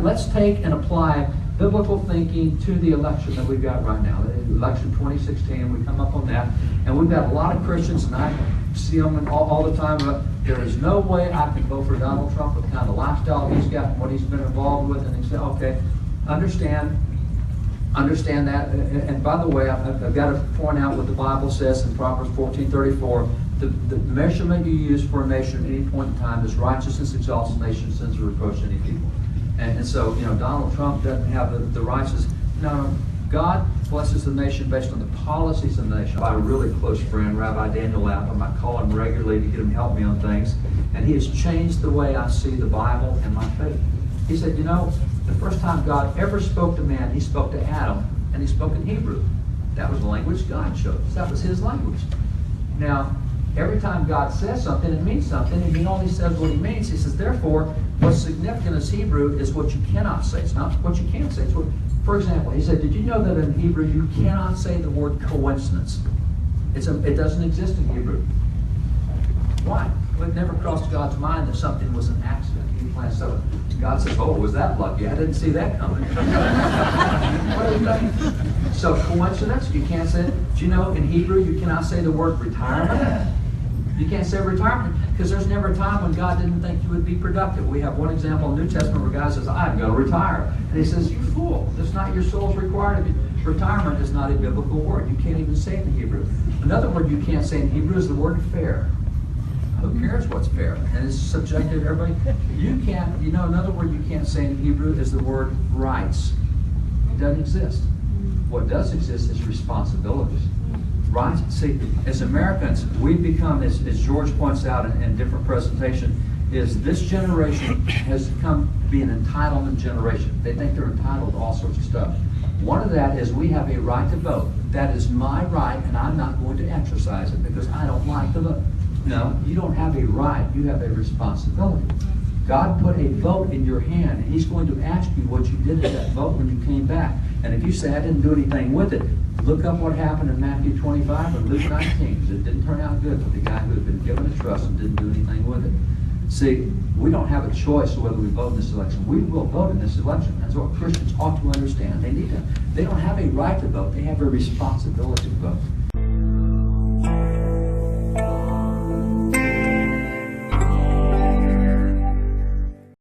Let's take and apply biblical thinking to the election that we've got right now. Election 2016, we come up on that, and we've got a lot of Christians, and I see them all the time, but there is no way I can vote for Donald Trump with the kind of lifestyle he's got and what he's been involved with. And they say, okay, understand that. And by the way, I've got to point out what the Bible says in Proverbs 14:34. The measurement you use for a nation at any point in time is righteousness exalts a nation, sins or reproach any people. And so, Donald Trump doesn't have the righteousness. No, God blesses the nation based on the policies of the nation. I have a really close friend, Rabbi Daniel Lapham. I call him regularly to get him to help me on things. And he has changed the way I see the Bible and my faith. He said, the first time God ever spoke to man, he spoke to Adam, and he spoke in Hebrew. That was the language God chose. That was his language. Now, every time God says something, it means something, and he only says what he means. He says, therefore, what's significant as Hebrew is what you cannot say. It's not what you can say. It's what, for example, he said, did you know that in Hebrew you cannot say the word coincidence? It doesn't exist in Hebrew. Why? Well, it never crossed God's mind that something was an accident. He planned something. God says, oh, was that lucky? I didn't see that coming. What do you think? So coincidence, you can't say it. Do you know in Hebrew you cannot say the word retirement? You can't say retirement because there's never a time when God didn't think you would be productive. We have one example in the New Testament where God says, I'm going to retire. And he says, you fool, that's not your soul's required of you. Retirement is not a biblical word. You can't even say it in Hebrew. Another word you can't say in Hebrew is the word fair. Who cares what's fair? And it's subjective to everybody. You can't, another word you can't say in Hebrew is the word rights. It doesn't exist. What does exist is responsibilities. Right? See, as Americans, we've become, as George points out in different presentation, is this generation has come to be an entitlement generation. They think they're entitled to all sorts of stuff. One of that is we have a right to vote. That is my right, and I'm not going to exercise it because I don't like to vote. No, you don't have a right. You have a responsibility. God put a vote in your hand, and he's going to ask you what you did with that vote when you came back. And if you say, I didn't do anything with it, look up what happened in Matthew 25 or Luke 19, because it didn't turn out good for the guy who had been given a trust and didn't do anything with it. See, we don't have a choice whether we vote in this election. We will vote in this election. That's what Christians ought to understand. They don't have a right to vote. They have a responsibility to vote.